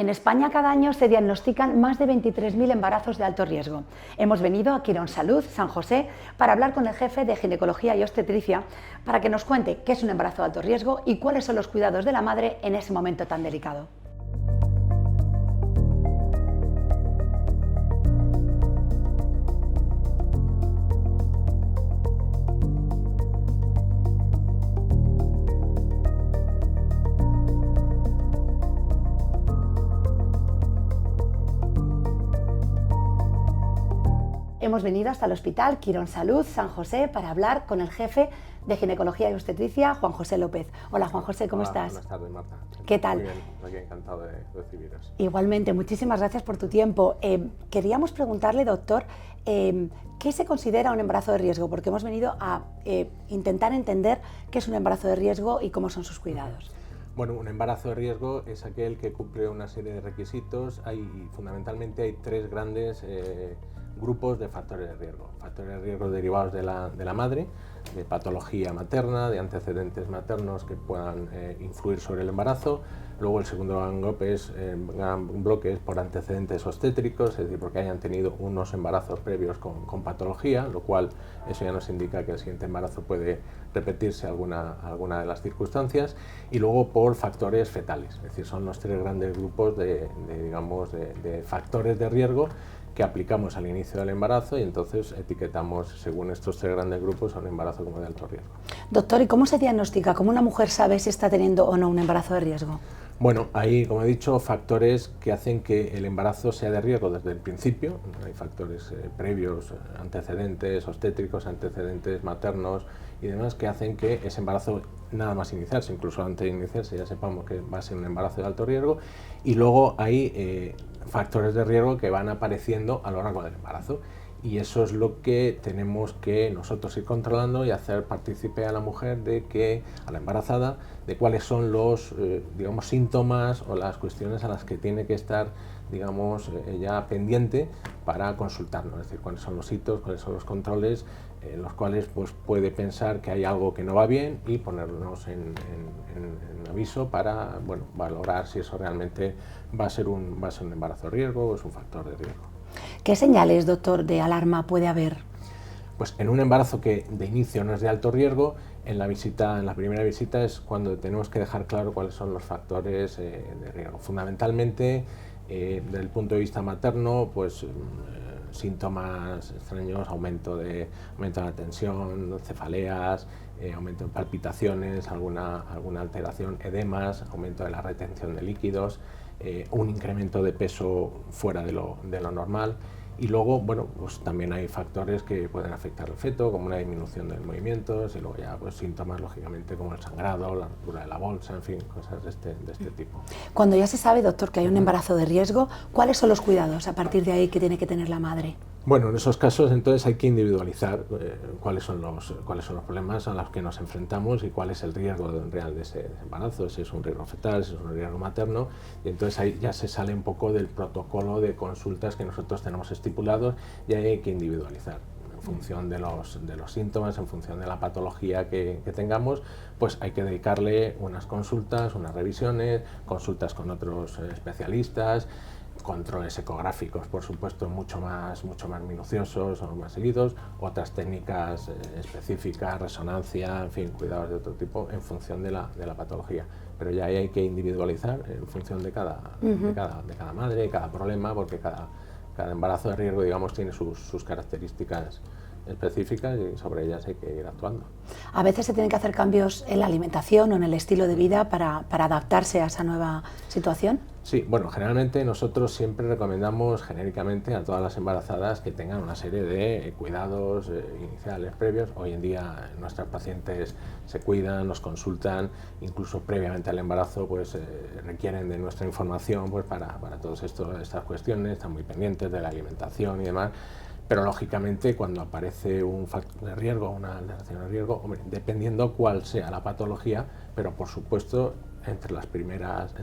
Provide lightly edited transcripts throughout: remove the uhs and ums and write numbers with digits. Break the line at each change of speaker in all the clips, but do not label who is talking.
En España cada año se diagnostican más de 23.000 embarazos de alto riesgo. Hemos venido a Quirónsalud, San José, para hablar con el jefe de ginecología y obstetricia para que nos cuente qué es un embarazo de alto riesgo y cuáles son los cuidados de la madre en ese momento tan delicado. Hemos venido hasta el Hospital Quirónsalud, San José, para hablar con el jefe de ginecología y obstetricia, Juan José López. Hola Juan José, ¿cómo estás?
Buenas tardes, Marta.
¿Qué tal?
Muy bien, aquí encantado de recibiros.
Igualmente, muchísimas gracias por tu tiempo. Queríamos preguntarle, doctor, ¿qué se considera un embarazo de riesgo? Porque hemos venido a intentar entender qué es un embarazo de riesgo y cómo son sus cuidados.
Bueno, un embarazo de riesgo es aquel que cumple una serie de requisitos. Fundamentalmente hay tres grandes grupos de factores de riesgo. Factores de riesgo derivados de la madre, de patología materna, de antecedentes maternos que puedan influir sobre el embarazo. Luego el segundo gran bloque es por antecedentes obstétricos, es decir, porque hayan tenido unos embarazos previos con patología, lo cual eso ya nos indica que el siguiente embarazo puede repetirse alguna de las circunstancias. Y luego por factores fetales, es decir, son los tres grandes grupos de factores de riesgo que aplicamos al inicio del embarazo y entonces etiquetamos según estos tres grandes grupos a un embarazo como de alto riesgo.
Doctor, ¿y cómo se diagnostica? ¿Cómo una mujer sabe si está teniendo o no un embarazo de riesgo?
Bueno, hay, como he dicho, factores que hacen que el embarazo sea de riesgo desde el principio. Hay factores previos, antecedentes obstétricos, antecedentes maternos y demás, que hacen que ese embarazo, nada más iniciarse, incluso antes de iniciarse, ya sepamos que va a ser un embarazo de alto riesgo. Y luego hay factores de riesgo que van apareciendo a lo largo del embarazo. Y eso es lo que tenemos que nosotros ir controlando y hacer partícipe a la mujer, a la embarazada, de cuáles son los síntomas o las cuestiones a las que tiene que estar ella pendiente para consultarnos, es decir, cuáles son los hitos, cuáles son los controles, los cuales pues, puede pensar que hay algo que no va bien y ponernos en aviso para valorar si eso realmente va a ser un embarazo de riesgo o es un factor de riesgo.
¿Qué señales, doctor, de alarma puede haber?
Pues en un embarazo que de inicio no es de alto riesgo, en la primera visita es cuando tenemos que dejar claro cuáles son los factores de riesgo. Fundamentalmente, desde el punto de vista materno, pues síntomas extraños, aumento de la tensión, cefaleas, aumento de palpitaciones, alguna alteración, edemas, aumento de la retención de líquidos, un incremento de peso fuera de lo normal. Y luego, bueno, pues también hay factores que pueden afectar al feto, como una disminución de movimientos, y luego ya pues síntomas, lógicamente, como el sangrado, la ruptura de la bolsa, en fin, cosas de este tipo.
Cuando ya se sabe, doctor, que hay un embarazo de riesgo, ¿cuáles son los cuidados a partir de ahí que tiene que tener la madre?
Bueno, en esos casos entonces hay que individualizar cuáles son los problemas a los que nos enfrentamos y cuál es el riesgo real de ese embarazo, si es un riesgo fetal, si es un riesgo materno, y entonces ahí ya se sale un poco del protocolo de consultas que nosotros tenemos estipulados y ahí hay que individualizar. En función de los síntomas, en función de la patología que tengamos, pues hay que dedicarle unas consultas, unas revisiones, consultas con otros especialistas, controles ecográficos, por supuesto, mucho más minuciosos o más seguidos, otras técnicas específicas, resonancia, en fin, cuidados de otro tipo en función de la patología. Pero ya ahí hay que individualizar en función de cada madre, cada problema, porque cada embarazo de riesgo, digamos, tiene sus características específicas y sobre ellas hay que ir actuando.
A veces se tienen que hacer cambios en la alimentación o en el estilo de vida para adaptarse a esa nueva situación.
Sí, bueno, generalmente nosotros siempre recomendamos genéricamente a todas las embarazadas que tengan una serie de cuidados iniciales previos. Hoy en día nuestras pacientes se cuidan, nos consultan, incluso previamente al embarazo pues requieren de nuestra información pues para todas estas cuestiones, están muy pendientes de la alimentación y demás. Pero lógicamente cuando aparece un factor de riesgo, una alteración de riesgo, hombre, dependiendo cuál sea la patología, pero por supuesto entre las primeras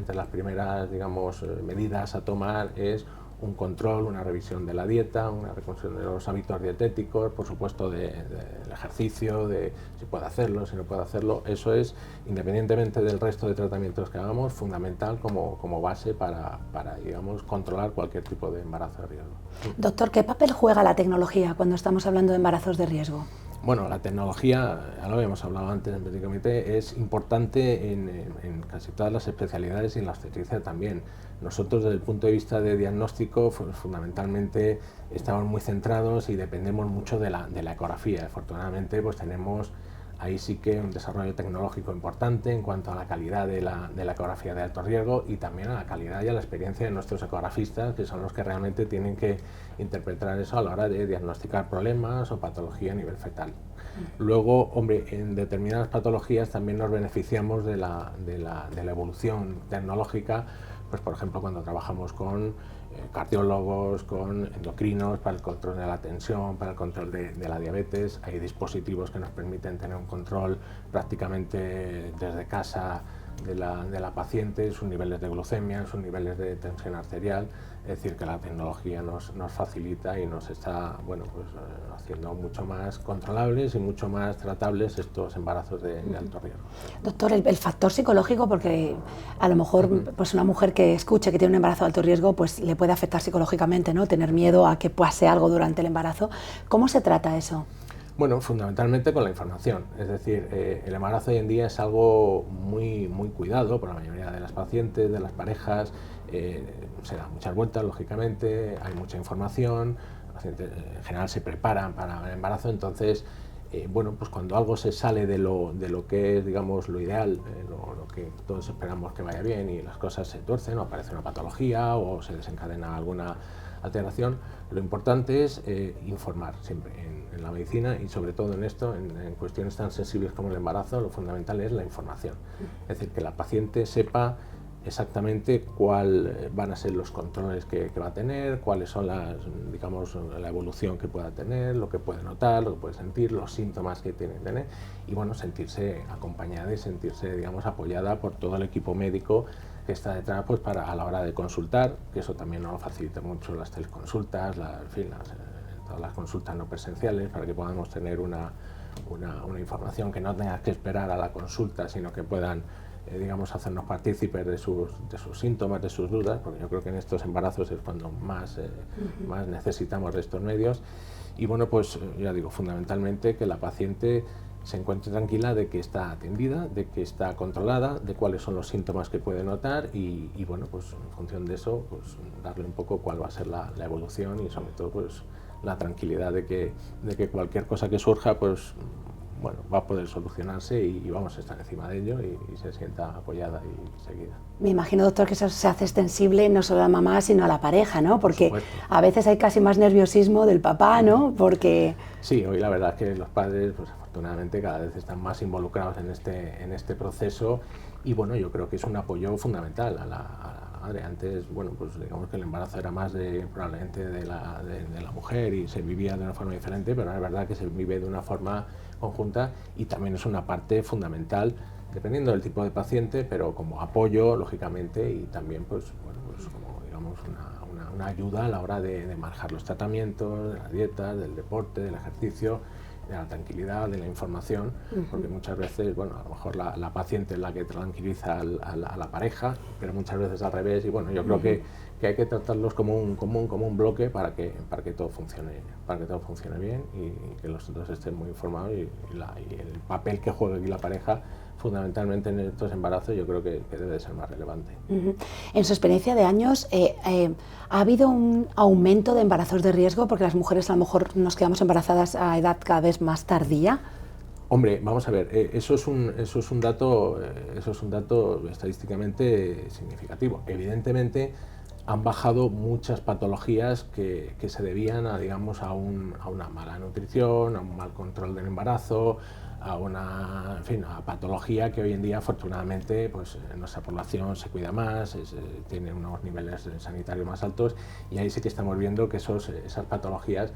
medidas a tomar es un control, una revisión de la dieta, una revisión de los hábitos dietéticos, por supuesto del ejercicio, de si puede hacerlo, si no puede hacerlo. Eso es, independientemente del resto de tratamientos que hagamos, fundamental como base para digamos, controlar cualquier tipo de embarazo de riesgo.
Doctor, ¿qué papel juega la tecnología cuando estamos hablando de embarazos de riesgo?
Bueno, la tecnología, ya lo habíamos hablado antes en Petit Comité, es importante en casi todas las especialidades y en la obstetricia también. Nosotros, desde el punto de vista de diagnóstico, fundamentalmente estamos muy centrados y dependemos mucho de la ecografía. Afortunadamente, pues tenemos ahí sí que un desarrollo tecnológico importante en cuanto a la calidad de la ecografía de alto riesgo y también a la calidad y a la experiencia de nuestros ecografistas, que son los que realmente tienen que interpretar eso a la hora de diagnosticar problemas o patología a nivel fetal. Luego, hombre, en determinadas patologías también nos beneficiamos de la evolución tecnológica, pues por ejemplo cuando trabajamos con cardiólogos, con endocrinos para el control de la tensión, para el control de la diabetes. Hay dispositivos que nos permiten tener un control prácticamente desde casa de la paciente, sus niveles de glucemia, sus niveles de tensión arterial. Es decir, que la tecnología nos facilita y nos está haciendo mucho más controlables y mucho más tratables estos embarazos de alto riesgo.
Doctor, el factor psicológico, porque a lo mejor pues una mujer que escuche que tiene un embarazo de alto riesgo, pues le puede afectar psicológicamente, ¿no? Tener miedo a que pase algo durante el embarazo. ¿Cómo se trata eso?
Bueno, fundamentalmente con la información. Es decir, el embarazo hoy en día es algo muy cuidado por la mayoría de las pacientes, de las parejas. Se dan muchas vueltas, lógicamente, hay mucha información. Los pacientes en general se preparan para el embarazo, entonces, pues cuando algo se sale de lo que es, digamos, lo ideal, lo que todos esperamos que vaya bien y las cosas se tuercen o aparece una patología o se desencadena alguna alteración, lo importante es informar siempre en la medicina y sobre todo en esto, en cuestiones tan sensibles como el embarazo, lo fundamental es la información. Es decir, que la paciente sepa exactamente cuáles van a ser los controles que va a tener, cuáles son la evolución que pueda tener, lo que puede notar, lo que puede sentir, los síntomas que tiene que tener y bueno, sentirse acompañada y sentirse, digamos, apoyada por todo el equipo médico que está detrás, pues a la hora de consultar, que eso también nos lo facilita mucho las teleconsultas, todas las consultas no presenciales, para que podamos tener una información que no tengas que esperar a la consulta, sino que puedan digamos, hacernos partícipes de sus síntomas, de sus dudas, porque yo creo que en estos embarazos es cuando más necesitamos de estos medios. Y bueno, pues ya digo, fundamentalmente que la paciente se encuentre tranquila de que está atendida, de que está controlada, de cuáles son los síntomas que puede notar y bueno, pues en función de eso, pues darle un poco cuál va a ser la evolución y sobre todo pues la tranquilidad de que cualquier cosa que surja, pues bueno, va a poder solucionarse y vamos a estar encima de ello y se sienta apoyada y seguida.
Me imagino, doctor, que eso se hace extensible no solo a la mamá, sino a la pareja, ¿no? Porque a veces hay casi más nerviosismo del papá, ¿no? Porque...
Sí, hoy la verdad es que los padres, pues afortunadamente, cada vez están más involucrados en este proceso y bueno, yo creo que es un apoyo fundamental a la madre. Antes, bueno, pues digamos que el embarazo era más probablemente de la mujer y se vivía de una forma diferente, pero es verdad que se vive de una forma conjunta y también es una parte fundamental dependiendo del tipo de paciente, pero como apoyo lógicamente y también pues como digamos una ayuda a la hora de manejar los tratamientos, de la dieta, del deporte, del ejercicio, de la tranquilidad, de la información, porque muchas veces, bueno, a lo mejor la paciente es la que tranquiliza a la pareja, pero muchas veces al revés y bueno, yo creo que hay que tratarlos como un bloque para que todo funcione bien y que los dos estén muy informados y el papel que juega aquí la pareja fundamentalmente en estos embarazos yo creo que debe de ser más relevante.
En su experiencia de años, ¿ha habido un aumento de embarazos de riesgo porque las mujeres a lo mejor nos quedamos embarazadas a edad cada vez más tardía?
Hombre, vamos a ver, eso es un dato estadísticamente significativo. Evidentemente han bajado muchas patologías que se debían a una mala nutrición, a un mal control del embarazo, a una patología que hoy en día afortunadamente pues nuestra población se cuida más, tiene unos niveles sanitarios más altos y ahí sí que estamos viendo que esas patologías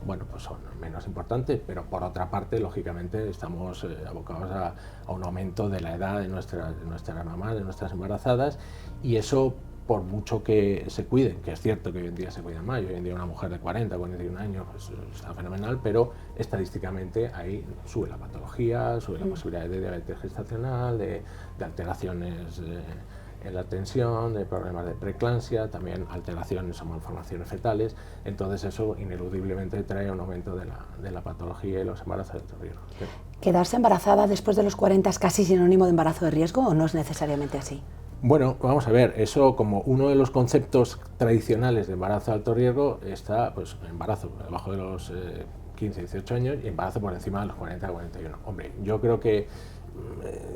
bueno, pues son menos importantes, pero por otra parte, lógicamente, estamos abocados a un aumento de la edad de nuestras mamás, de nuestras embarazadas, y eso por mucho que se cuiden, que es cierto que hoy en día se cuidan más, hoy en día una mujer de 40, 41 años pues, está fenomenal, pero estadísticamente ahí sube la patología, sube la posibilidad de diabetes gestacional, de alteraciones en la tensión, de problemas de preeclampsia, también alteraciones o malformaciones fetales. Entonces eso ineludiblemente trae un aumento de la patología y los embarazos de alto riesgo. ¿Sí?
¿Quedarse embarazada después de los 40 es casi sinónimo de embarazo de riesgo o no es necesariamente así?
Bueno, vamos a ver, eso como uno de los conceptos tradicionales de embarazo de alto riesgo está pues embarazo debajo de los 15, 18 años y embarazo por encima de los 40, 41. Hombre, yo creo que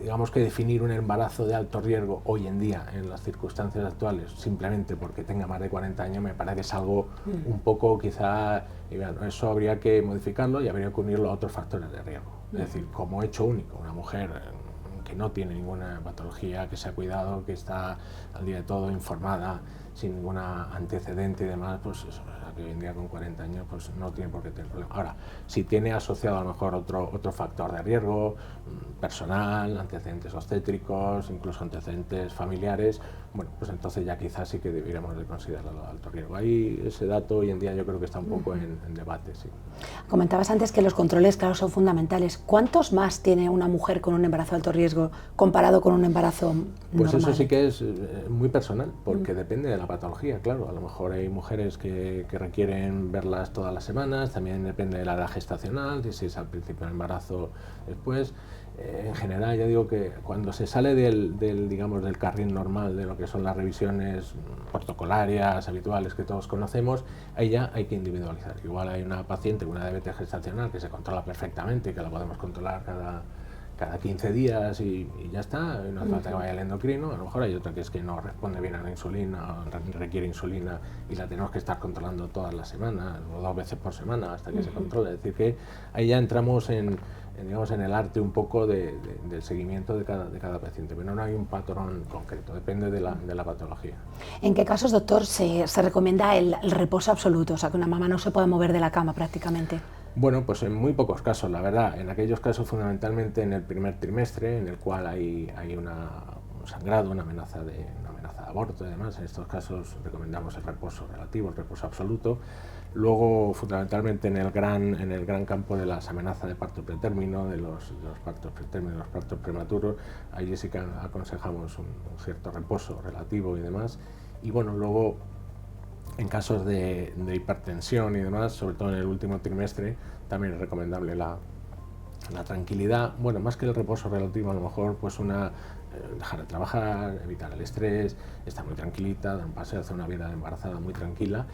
digamos que definir un embarazo de alto riesgo hoy en día en las circunstancias actuales simplemente porque tenga más de 40 años me parece que es algo un poco quizá, y bueno, eso habría que modificarlo y habría que unirlo a otros factores de riesgo. Es decir, como hecho único, una mujer que no tiene ninguna patología, que se ha cuidado, que está al día de todo informada, sin ningún antecedente y demás, pues eso, que hoy en día con 40 años pues no tiene por qué tener problema. Ahora, si tiene asociado a lo mejor otro factor de riesgo personal, antecedentes obstétricos, incluso antecedentes familiares, bueno, pues entonces ya quizás sí que deberíamos de considerarlo alto riesgo. Ahí ese dato hoy en día yo creo que está un poco en debate, sí.
Comentabas antes que los controles, claro, son fundamentales. ¿Cuántos más tiene una mujer con un embarazo de alto riesgo comparado con un embarazo normal?
Pues eso sí que es muy personal, porque depende de la patología, claro. A lo mejor hay mujeres que requieren verlas todas las semanas, también depende de la edad gestacional, si es al principio del embarazo, después. En general, ya digo que cuando se sale digamos, del carril normal de lo que son las revisiones protocolarias, habituales que todos conocemos, ahí ya hay que individualizar. Igual hay una paciente con una diabetes gestacional que se controla perfectamente y que la podemos controlar cada 15 días y ya está, no hace falta que vaya al endocrino. A lo mejor hay otra que es que no responde bien a la insulina, requiere insulina y la tenemos que estar controlando todas las semanas o 2 veces por semana hasta que se controle. Es decir, que ahí ya entramos digamos, en el arte un poco del seguimiento de cada paciente, pero no hay un patrón concreto, depende de la patología.
¿En qué casos, doctor, se recomienda el reposo absoluto, o sea, que una mamá no se pueda mover de la cama prácticamente?
Bueno, pues en muy pocos casos, la verdad. En aquellos casos fundamentalmente en el primer trimestre, en el cual hay un sangrado, una amenaza de aborto y demás. En estos casos recomendamos el reposo relativo, el reposo absoluto. Luego, fundamentalmente en el gran campo de las amenazas de parto pretérmino, de los partos pretérminos, los partos prematuros, allí sí que aconsejamos un cierto reposo relativo y demás. Y bueno, luego en casos de hipertensión y demás, sobre todo en el último trimestre, también es recomendable la tranquilidad. Bueno, más que el reposo relativo, a lo mejor pues dejar de trabajar, evitar el estrés, estar muy tranquilita, dar un paseo, hacer una vida de embarazada muy tranquila.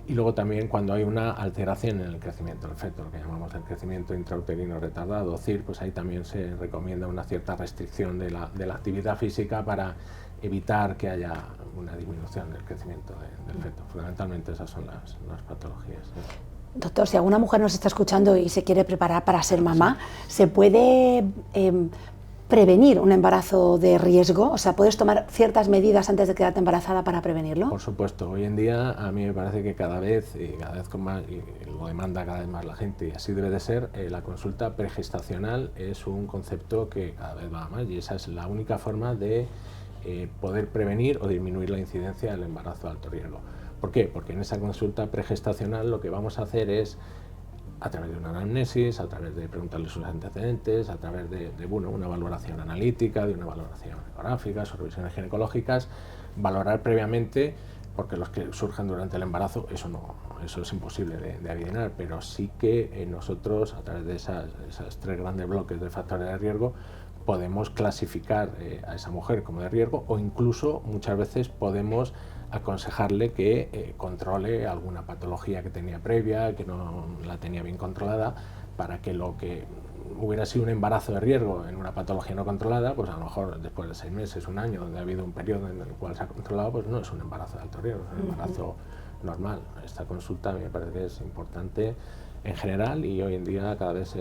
Y luego también cuando hay una alteración en el crecimiento del feto, lo que llamamos el crecimiento intrauterino retardado, CIR, pues ahí también se recomienda una cierta restricción de la actividad física para evitar que haya una disminución del crecimiento del feto. Fundamentalmente esas son las patologías.
Doctor, si alguna mujer nos está escuchando y se quiere preparar para ser mamá, ¿se puede prevenir un embarazo de riesgo? O sea, ¿puedes tomar ciertas medidas antes de quedarte embarazada para prevenirlo?
Por supuesto. Hoy en día a mí me parece que cada vez con más, y lo demanda cada vez más la gente, y así debe de ser, la consulta pregestacional es un concepto que cada vez va más y esa es la única forma de poder prevenir o disminuir la incidencia del embarazo de alto riesgo. ¿Por qué? Porque en esa consulta pregestacional lo que vamos a hacer es, a través de una anamnesis, a través de preguntarle sus antecedentes, a través de una valoración analítica, de una valoración ecográfica, sus revisiones ginecológicas, valorar previamente, porque los que surgen durante el embarazo, eso es imposible de adivinar, pero sí que nosotros, a través de esas 3 grandes bloques de factores de riesgo, podemos clasificar a esa mujer como de riesgo o incluso muchas veces podemos aconsejarle que controle alguna patología que tenía previa, que no la tenía bien controlada, para que lo que hubiera sido un embarazo de riesgo en una patología no controlada, pues a lo mejor después de 6 meses, 1 año, donde ha habido un periodo en el cual se ha controlado, pues no es un embarazo de alto riesgo, es un embarazo normal. Esta consulta me parece que es importante en general y hoy en día cada vez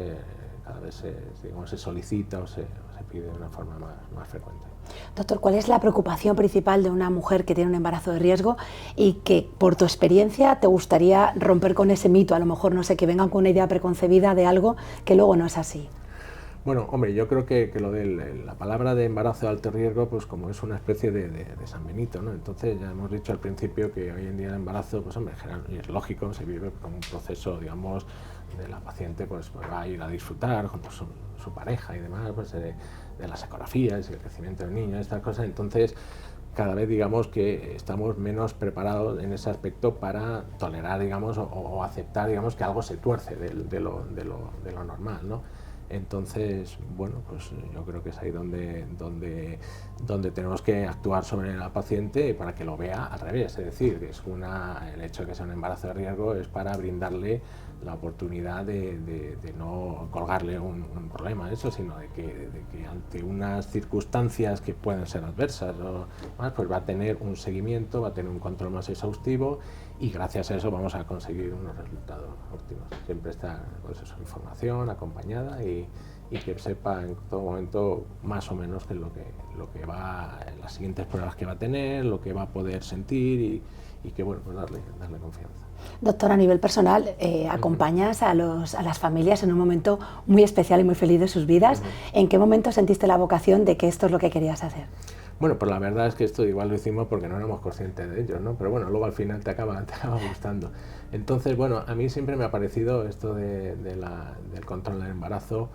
se solicita o se pide de una forma más frecuente.
Doctor, ¿cuál es la preocupación principal de una mujer que tiene un embarazo de riesgo y que por tu experiencia te gustaría romper con ese mito? A lo mejor, no sé, que vengan con una idea preconcebida de algo que luego no es así.
Bueno, hombre, yo creo que lo de la palabra de embarazo de alto riesgo, pues como es una especie de San Benito, ¿no? Entonces ya hemos dicho al principio que hoy en día el embarazo, pues hombre, y es lógico, se vive como un proceso, digamos, de la paciente, pues va a ir a disfrutar con su pareja y demás, pues de las ecografías y el crecimiento del niño, estas cosas. Entonces, cada vez digamos que estamos menos preparados en ese aspecto para tolerar, digamos, o aceptar, digamos, que algo se tuerce de lo normal, ¿no? Entonces, bueno, pues yo creo que es ahí donde tenemos que actuar sobre la paciente para que lo vea al revés, es decir, que el hecho de que sea un embarazo de riesgo es para brindarle la oportunidad de no colgarle un problema, eso, sino de que ante unas circunstancias que pueden ser adversas o más, pues va a tener un seguimiento, va a tener un control más exhaustivo y gracias a eso vamos a conseguir unos resultados óptimos. Siempre está, pues eso, información acompañada y que sepa en todo momento más o menos qué es lo que va, las siguientes pruebas que va a tener, lo que va a poder sentir y que, bueno, pues darle confianza.
Doctor, a nivel personal, acompañas a las familias en un momento muy especial y muy feliz de sus vidas. ¿En qué momento sentiste la vocación de que esto es lo que querías hacer?
Bueno, pues la verdad es que esto igual lo hicimos porque no éramos conscientes de ello, ¿no? Pero bueno, luego al final te acaba gustando. Entonces, bueno, a mí siempre me ha parecido esto del control del embarazo,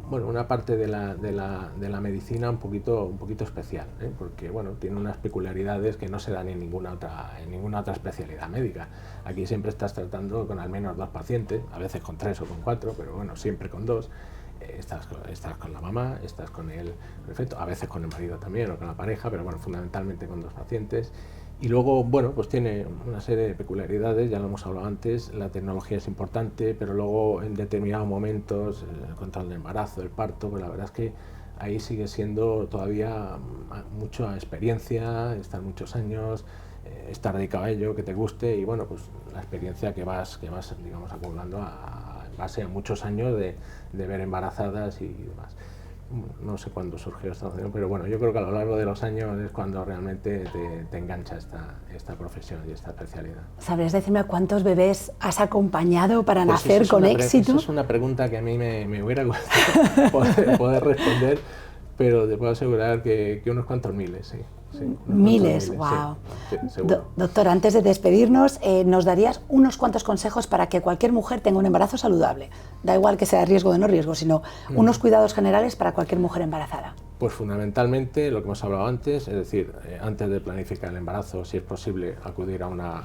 bueno, una parte de la medicina un poquito especial, ¿eh? Porque bueno, tiene unas peculiaridades que no se dan en ninguna otra especialidad médica. Aquí siempre estás tratando con al menos 2 pacientes, a veces con 3 o con 4, pero bueno, siempre con 2. Estás con la mamá, estás con el prefecto, a veces con el marido también o con la pareja, pero bueno, fundamentalmente con 2 pacientes. Y luego, bueno, pues tiene una serie de peculiaridades, ya lo hemos hablado antes, la tecnología es importante, pero luego en determinados momentos, el control del embarazo, el parto, pues la verdad es que ahí sigue siendo todavía mucha experiencia, estar muchos años, estar dedicado a ello, que te guste y bueno, pues la experiencia que vas digamos, acumulando en base a muchos años de ver embarazadas y demás. No sé cuándo surgió esta opción, pero bueno, yo creo que a lo largo de los años es cuando realmente te engancha esta profesión y esta especialidad.
¿Sabrías decirme cuántos bebés has acompañado para nacer con éxito?
Esa es una pregunta que a mí me hubiera gustado poder responder, pero te puedo asegurar que unos cuantos miles, sí.
Miles, wow.
Sí,
Doctor, antes de despedirnos, ¿nos darías unos cuantos consejos para que cualquier mujer tenga un embarazo saludable? Da igual que sea de riesgo o de no riesgo, sino unos cuidados generales para cualquier mujer embarazada.
Pues fundamentalmente lo que hemos hablado antes, es decir, antes de planificar el embarazo, si es posible, acudir a una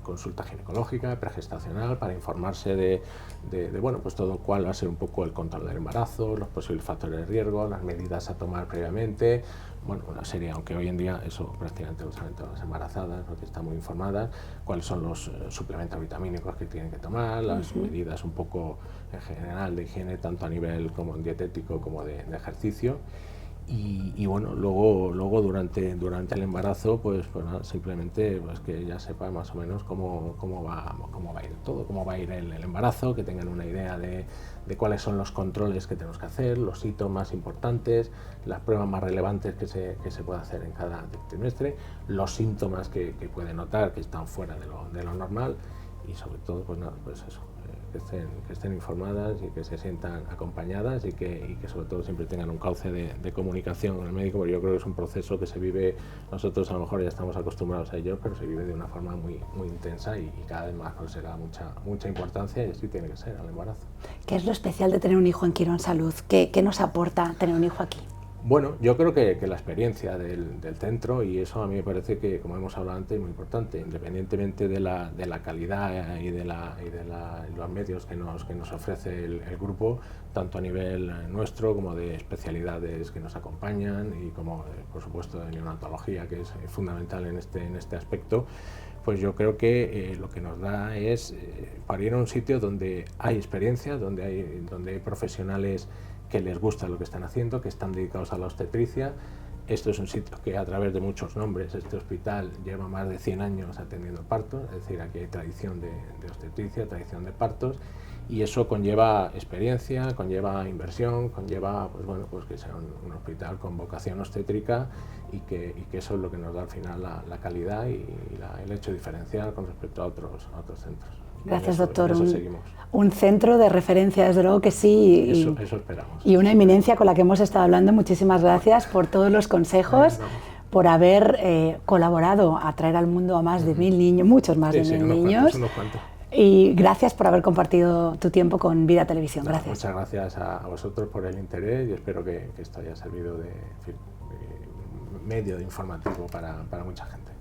consulta ginecológica, pregestacional, para informarse de bueno, pues todo cuál va a ser un poco el control del embarazo, los posibles factores de riesgo, las medidas a tomar previamente, bueno, una serie, aunque hoy en día eso prácticamente lo saben todas las embarazadas, porque están muy informadas, cuáles son los suplementos vitamínicos que tienen que tomar, las medidas un poco en general de higiene, tanto a nivel como dietético como de ejercicio. Y bueno, luego durante el embarazo, pues nada, simplemente pues que ella sepa más o menos cómo va a ir todo, cómo va a ir el embarazo, que tengan una idea de cuáles son los controles que tenemos que hacer, los hitos más importantes, las pruebas más relevantes que se puede hacer en cada trimestre, los síntomas que puede notar que están fuera de lo normal y sobre todo, pues nada, pues eso. Que estén informadas y que se sientan acompañadas y que sobre todo siempre tengan un cauce de comunicación con el médico, porque yo creo que es un proceso que se vive, nosotros a lo mejor ya estamos acostumbrados a ello, pero se vive de una forma muy intensa y cada vez más se le da mucha importancia y así tiene que ser al embarazo.
¿Qué es lo especial de tener un hijo en Quirón Salud? ¿Qué nos aporta tener un hijo aquí?
Bueno, yo creo que la experiencia del centro, y eso a mí me parece que, como hemos hablado antes, es muy importante, independientemente de la calidad y de los medios que nos ofrece el grupo, tanto a nivel nuestro como de especialidades que nos acompañan y como, por supuesto, de neonatología, que es fundamental en este aspecto. Pues yo creo que lo que nos da es para ir a un sitio donde hay experiencia, donde hay profesionales que les gusta lo que están haciendo, que están dedicados a la obstetricia. Esto es un sitio que a través de muchos nombres, este hospital lleva más de 100 años atendiendo partos, es decir, aquí hay tradición de obstetricia, tradición de partos, y eso conlleva experiencia, conlleva inversión, conlleva pues que sea un hospital con vocación obstétrica y que eso es lo que nos da al final la calidad y el hecho diferencial con respecto a otros centros.
Gracias, doctor.
En eso seguimos.
Un centro de referencia, desde luego que sí.
Eso esperamos.
Y una eminencia con la que hemos estado hablando. Muchísimas gracias por todos los consejos, por haber colaborado a traer al mundo a más de 1000 niños, muchos más de 1000 niños.
Unos cuantos.
Y gracias por haber compartido tu tiempo con Vida Televisión. Gracias.
Muchas gracias a vosotros por el interés y espero que esto haya servido de medio informativo para mucha gente.